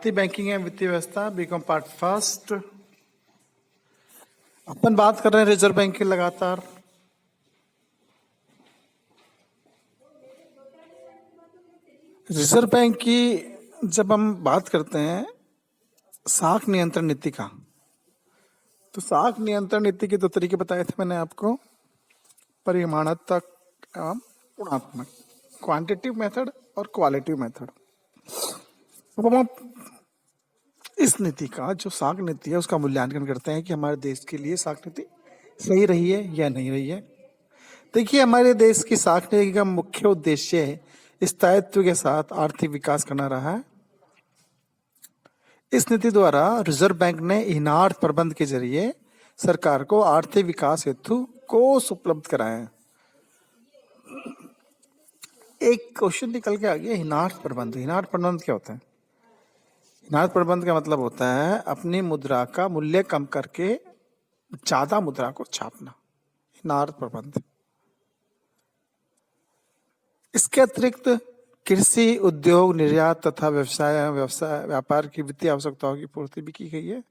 भारतीय बैंकिंग एवं वित्तीय व्यवस्था बीकॉम पार्ट फर्स्ट। अपन बात कर रहे हैं रिजर्व बैंक की लगातार। रिजर्व बैंक की जब हम बात करते हैं साख नियंत्रण नीति का, तो साख नियंत्रण नीति के दो तरीके बताए थे मैंने आपको, परिमाणात्मक एवं गुणात्मक, क्वांटिटिव मेथड और क्वालिटिव मेथड। अब हम इस नीति का जो साख नीति है उसका मूल्यांकन करते हैं कि हमारे देश के लिए साख नीति सही रही है या नहीं रही है। देखिए, हमारे देश की साख नीति का मुख्य उद्देश्य स्थायित्व के साथ आर्थिक विकास करना रहा है। इस नीति द्वारा रिजर्व बैंक ने इनार्थ प्रबंध के जरिए सरकार को आर्थिक विकास हेतु कोष उपलब्ध कराए हैं। एक क्वेश्चन निकल के आ गया, इनार्थ प्रबंध। इनार्थ प्रबंध क्या होता है? इनार्थ प्रबंध का मतलब होता है अपनी मुद्रा का मूल्य कम करके ज्यादा मुद्रा को छापना, इनार्थ प्रबंध। इसके अतिरिक्त कृषि, उद्योग, निर्यात तथा व्यापार की वित्तीय आवश्यकताओं की पूर्ति भी की गई है।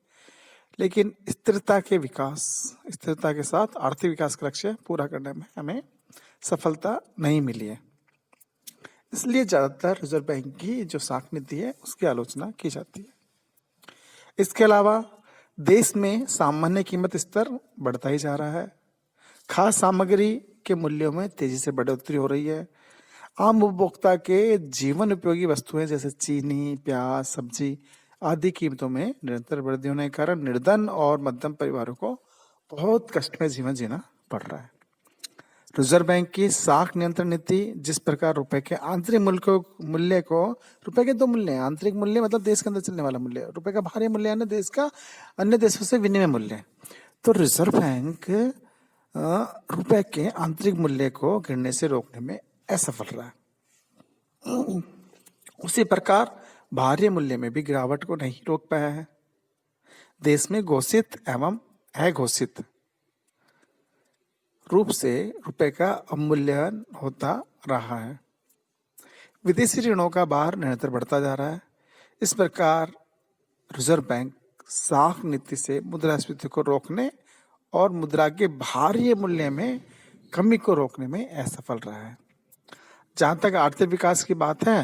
लेकिन स्थिरता के साथ आर्थिक विकास का लक्ष्य पूरा करने में हमें सफलता नहीं मिली है। इसलिए ज्यादातर रिजर्व बैंक की जो साख नीति है उसकी आलोचना की जाती है। इसके अलावा देश में सामान्य कीमत स्तर बढ़ता ही जा रहा है। खाद्य सामग्री के मूल्यों में तेजी से बढ़ोतरी हो रही है। आम उपभोक्ता के जीवन उपयोगी वस्तुएं जैसे चीनी, प्याज, सब्जी आदि कीमतों में निरंतर वृद्धि होने के कारण निर्धन और मध्यम परिवारों को बहुत कष्ट में जीवन जीना पड़ रहा है। रिजर्व बैंक की साख नियंत्रण नीति जिस प्रकार रुपए के आंतरिक मूल्य को, रुपए के दो मूल्य हैं, आंतरिक मूल्य मतलब देश के अंदर चलने वाला मूल्य, रुपए का बाहरी मूल्य यानी देश का अन्य देशों से विनिमय मूल्य। तो रिजर्व बैंक रुपए के आंतरिक मूल्य को गिरने से रोकने में असफल रहा है। उसी प्रकार बाहरी मूल्य में भी गिरावट को नहीं रोक पाया है। देश में घोषित एवं अघोषित रूप से रुपए का अवमूल्यन होता रहा है। विदेशी ऋणों का भार निरंतर बढ़ता जा रहा है। इस प्रकार रिजर्व बैंक साख नीति से मुद्रास्फीति को रोकने और मुद्रा के बाहरी मूल्य में कमी को रोकने में असफल रहा है। जहां तक आर्थिक विकास की बात है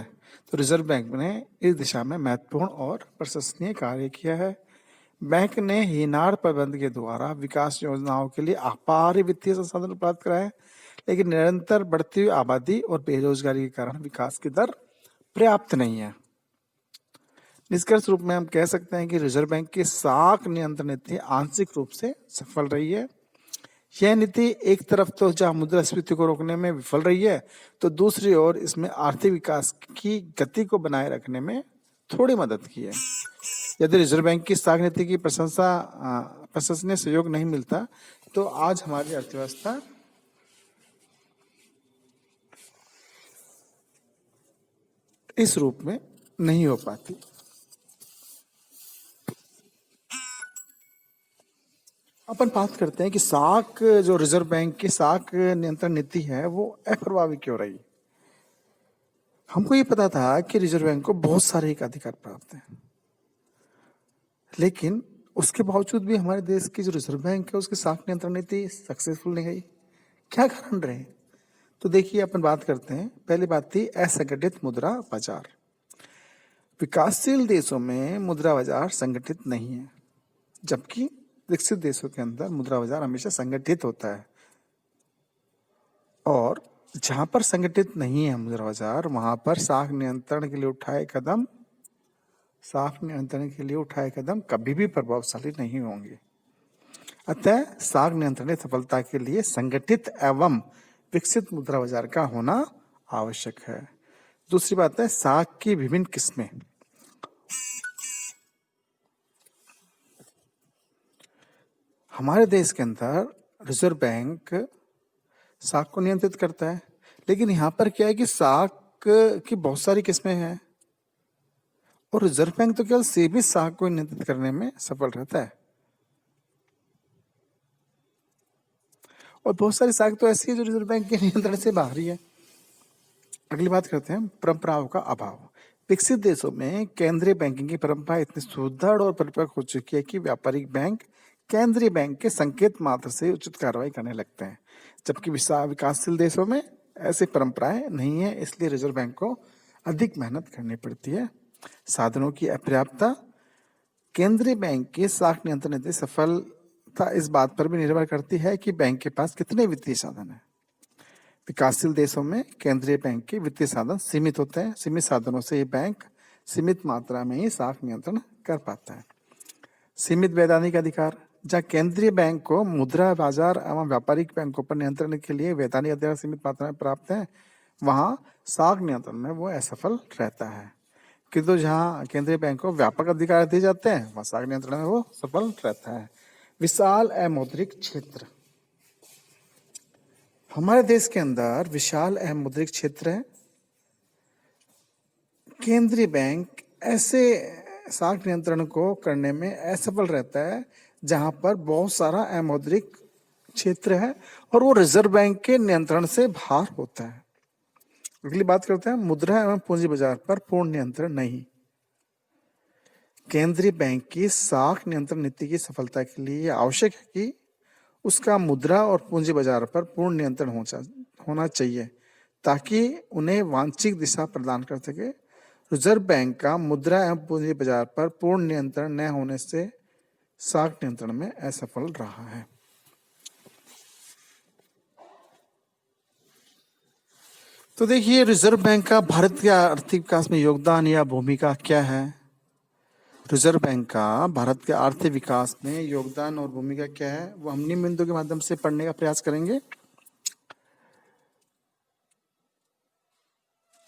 तो रिजर्व बैंक ने इस दिशा में महत्वपूर्ण और प्रशंसनीय कार्य किया है। बैंक ने इनार्थ प्रबंध के द्वारा विकास योजनाओं के लिए अपार वित्तीय संसाधन प्राप्त कराए, लेकिन निरंतर बढ़ती हुई आबादी और बेरोजगारी के कारण विकास की दर पर्याप्त नहीं है। निष्कर्ष रूप में हम कह सकते हैं कि रिजर्व बैंक की साख नियंत्रण नीति आंशिक रूप से सफल रही है। यह नीति एक तरफ तो जहां मुद्रास्फीति को रोकने में विफल रही है, तो दूसरी ओर इसमें आर्थिक विकास की गति को बनाए रखने में थोड़ी मदद की है। यदि रिजर्व बैंक की साख नीति की प्रशंसनीय सहयोग नहीं मिलता तो आज हमारी अर्थव्यवस्था इस रूप में नहीं हो पाती। अपन बात करते हैं कि साख, जो रिजर्व बैंक की साख नियंत्रण नीति है वो अप्रभावी क्यों रही। हमको ये पता था कि रिजर्व बैंक को बहुत सारे एकाधिकार प्राप्त हैं, लेकिन उसके बावजूद भी हमारे देश की जो रिजर्व बैंक है उसकी साख नियंत्रण नीति सक्सेसफुल नहीं गई। क्या कारण रहे? तो देखिए, अपन बात करते हैं। पहली बात थी असंगठित मुद्रा बाजार। विकासशील देशों में मुद्रा बाजार संगठित नहीं है, जबकि विकसित देशों के अंदर मुद्रा बाजार हमेशा संगठित होता है। और जहां पर संगठित नहीं है मुद्रा बाजार, वहां पर साख नियंत्रण के लिए उठाए कदम कभी भी प्रभावशाली नहीं होंगे। अतः साख नियंत्रण सफलता के लिए संगठित एवं विकसित मुद्रा बाजार का होना आवश्यक है। दूसरी बात है साख की विभिन्न किस्में। हमारे देश के अंदर रिजर्व बैंक साख को नियंत्रित करता है, लेकिन यहाँ पर क्या है कि साख की बहुत सारी किस्में हैं और रिजर्व बैंक तो केवल सीमित साख को नियंत्रित करने में सफल रहता है। और बहुत सारी साख तो ऐसी है जो रिजर्व बैंक के नियंत्रण से बाहर ही है। अगली बात करते हैं परंपराओं का अभाव। विकसित देशों में केंद्रीय बैंकिंग की परंपरा इतनी सुदृढ़ और परिपक्व हो चुकी है कि व्यापारिक बैंक केंद्रीय बैंक के संकेत मात्र से उचित कार्रवाई करने लगते हैं, जबकि विकासशील देशों में ऐसी परंपराएं नहीं है। इसलिए रिजर्व बैंक को अधिक मेहनत करनी पड़ती है। साधनों की अपर्याप्तता। केंद्रीय बैंक की साख नियंत्रण नीति सफलता इस बात पर भी निर्भर करती है कि बैंक के पास कितने वित्तीय साधन हैं। विकासशील देशों में केंद्रीय बैंक के वित्तीय साधन सीमित होते हैं। सीमित साधनों से ये बैंक सीमित मात्रा में ही साख नियंत्रण कर पाता है। सीमित वैधानिक अधिकार। जहाँ केंद्रीय बैंक को मुद्रा बाजार एवं व्यापारिक बैंकों पर नियंत्रण के लिए वैधानिक अधिकार सीमित मात्रा में प्राप्त है, वहां साख नियंत्रण में वो असफल रहता है। किंतु जहाँ केंद्रीय बैंक को व्यापक अधिकार दिए जाते हैं, वहां साख नियंत्रण में वो सफल रहता है। विशाल अमौद्रिक क्षेत्र। हमारे देश के अंदर विशाल अमौद्रिक क्षेत्र है। केंद्रीय बैंक ऐसे साख नियंत्रण को करने में असफल रहता है जहां पर बहुत सारा अमौद्रिक क्षेत्र है और वो रिजर्व बैंक के नियंत्रण से बाहर होता है। अगली बात करते हैं मुद्रा एवं पूंजी बाजार पर पूर्ण नियंत्रण नहीं। केंद्रीय बैंक की साख नियंत्रण नीति की सफलता के लिए आवश्यक है कि उसका मुद्रा और पूंजी बाजार पर पूर्ण नियंत्रण होना चाहिए ताकि उन्हें वांछित दिशा प्रदान कर सके। रिजर्व बैंक का मुद्रा एवं पूंजी बाजार पर पूर्ण नियंत्रण न होने से साख नियंत्रण में असफल रहा है। तो देखिए रिजर्व बैंक का भारत के आर्थिक विकास में योगदान या भूमिका क्या है। रिजर्व बैंक का भारत के आर्थिक विकास में योगदान और भूमिका क्या है, वो हम निम्न बिंदु के माध्यम से पढ़ने का प्रयास करेंगे।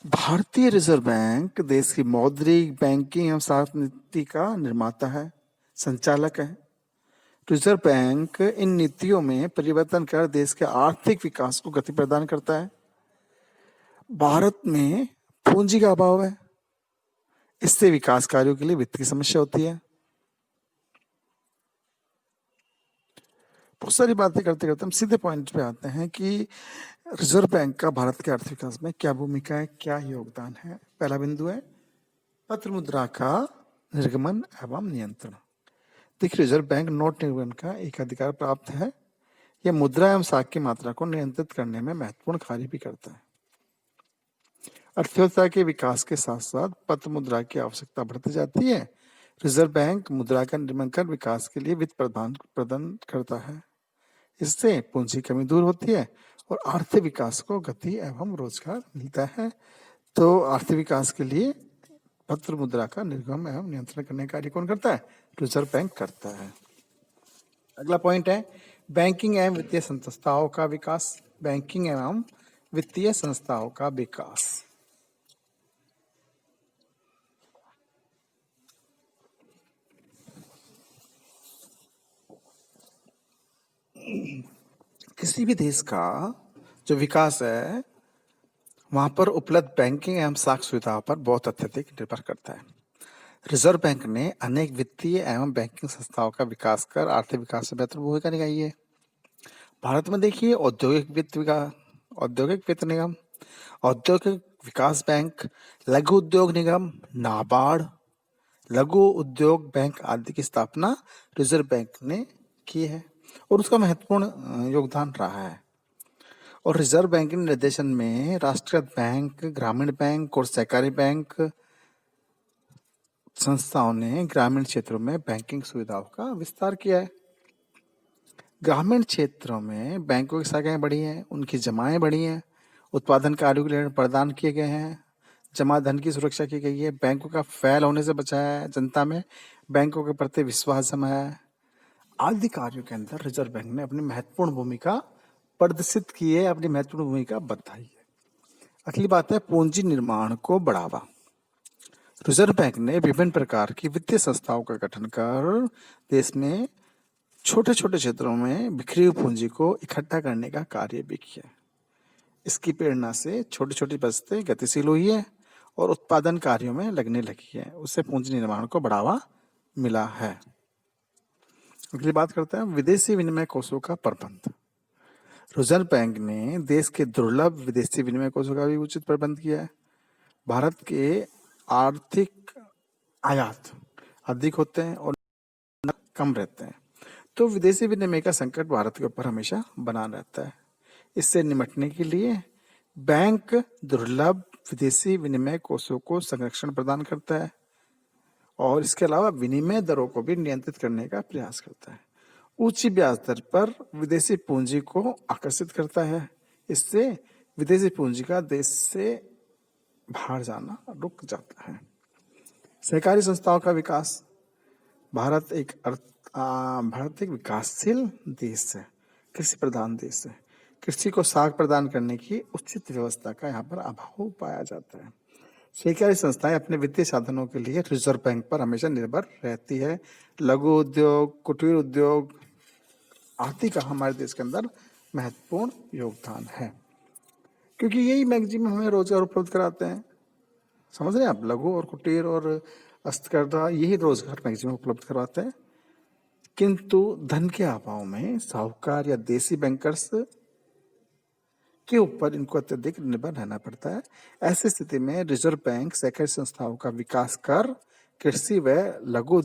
भारतीय रिजर्व बैंक देश की मौद्रिक बैंकिंग एवं साख नीति का निर्माता है, संचालक है। रिजर्व बैंक इन नीतियों में परिवर्तन कर देश के आर्थिक विकास को गति प्रदान करता है। भारत में पूंजी का अभाव है, इससे विकास कार्यों के लिए वित्त की समस्या होती है। बहुत सारी बातें करते करते हम सीधे पॉइंट पे आते हैं कि रिजर्व बैंक का भारत के आर्थिक विकास में क्या भूमिका है, क्या योगदान है। पहला बिंदु है पत्र मुद्रा का निर्गमन एवं नियंत्रण। देखिए रिजर्व बैंक नोट निर्गमन का एक अधिकार प्राप्त है। यह मुद्रा एवं साख की मात्रा को नियंत्रित करने में महत्वपूर्ण कार्य भी करता है। अर्थव्यवस्था के विकास के साथ साथ पत्र मुद्रा की आवश्यकता बढ़ती जाती है। रिजर्व बैंक मुद्रा का निर्माण कर विकास के लिए वित्त प्रदान करता है। इससे पूंजी कमी दूर होती है और आर्थिक विकास को गति एवं रोजगार मिलता है। तो आर्थिक विकास के लिए पत्र मुद्रा का निर्गम एवं नियंत्रण करने का कार्य कौन करता है, रिजर्व बैंक करता है। अगला पॉइंट है बैंकिंग एवं वित्तीय संस्थाओं का विकास। बैंकिंग एवं वित्तीय संस्थाओं का विकास। किसी भी देश का जो विकास है वहां पर उपलब्ध बैंकिंग एवं साख सुविधाओं पर बहुत अत्यधिक निर्भर करता है। रिजर्व बैंक ने अनेक वित्तीय एवं बैंकिंग संस्थाओं का विकास कर आर्थिक विकास में बेहतर भूमिका निभाई है। भारत में देखिए औद्योगिक वित्त निगम, औद्योगिक विकास बैंक, लघु उद्योग निगम, नाबार्ड, लघु उद्योग बैंक आदि की स्थापना रिजर्व बैंक ने की है और उसका महत्वपूर्ण योगदान रहा है। और रिजर्व बैंक के निर्देशन में राष्ट्रीयकृत बैंक, ग्रामीण बैंक और सहकारी बैंक संस्थाओं ने ग्रामीण क्षेत्रों में बैंकिंग सुविधाओं का विस्तार किया है। ग्रामीण क्षेत्रों में बैंकों की शाखाएं बढ़ी हैं, उनकी जमाएं बढ़ी हैं, उत्पादन कार्यों के लिए प्रदान किए गए हैं, जमा धन की सुरक्षा की गई है, बैंकों का फैल होने से बचाया है, जनता में बैंकों के प्रति विश्वास जमाया है। आदि कार्यों के अंदर रिजर्व बैंक ने अपनी महत्वपूर्ण भूमिका प्रदर्शित की है, अपनी महत्वपूर्ण भूमिका बताई है। अगली बात है पूंजी निर्माण को बढ़ावा। रिजर्व बैंक ने विभिन्न प्रकार की वित्तीय संस्थाओं का गठन कर देश में छोटे छोटे क्षेत्रों में बिखरी हुई पूंजी को इकट्ठा करने का कार्य भी किया। इसकी प्रेरणा से छोटी छोटी बचतें गतिशील हुई है और उत्पादन कार्यों में लगने लगी है। उससे पूंजी निर्माण को बढ़ावा मिला है। अगली बात करते हैं विदेशी विनिमय कोषों का प्रबंध। रिजर्व बैंक ने देश के दुर्लभ विदेशी विनिमय कोषों का भी उचित प्रबंध किया है। भारत के आर्थिक आयात अधिक होते हैं और कम रहते हैं, तो विदेशी विनिमय का संकट भारत के ऊपर हमेशा बना रहता है। इससे निपटने के लिए बैंक दुर्लभ विदेशी विनिमय कोषों को संरक्षण प्रदान करता है और इसके अलावा विनिमय दरों को भी नियंत्रित करने का प्रयास करता है। ऊंची ब्याज दर पर विदेशी पूंजी को आकर्षित करता है। इससे विदेशी पूंजी का देश से बाहर जाना रुक जाता है। सहकारी संस्थाओं का विकास। भारत एक विकासशील देश है, कृषि प्रधान देश है। कृषि को साख प्रदान करने की उचित व्यवस्था का यहाँ पर अभाव पाया जाता है। सहकारी संस्थाएं अपने वित्तीय साधनों के लिए रिजर्व बैंक पर हमेशा निर्भर रहती है। लघु उद्योग, कुटीर उद्योग आदि का हमारे देश के अंदर महत्वपूर्ण योगदान है, क्योंकि यही मैक्सिमम हमें रोजगार उपलब्ध कराते हैं। समझ रहे हैं आप, लघु और कुटीर और हस्तकरघा यही रोजगार मैक्सिमम उपलब्ध करवाते हैं। किंतु धन के अभाव में साहूकार या देसी बैंकर्स के ऊपर इनको अत्यधिक निर्भर रहना पड़ता है। ऐसी स्थिति में रिजर्व बैंक सहकारी संस्थाओं का विकास कर कृषि व लघु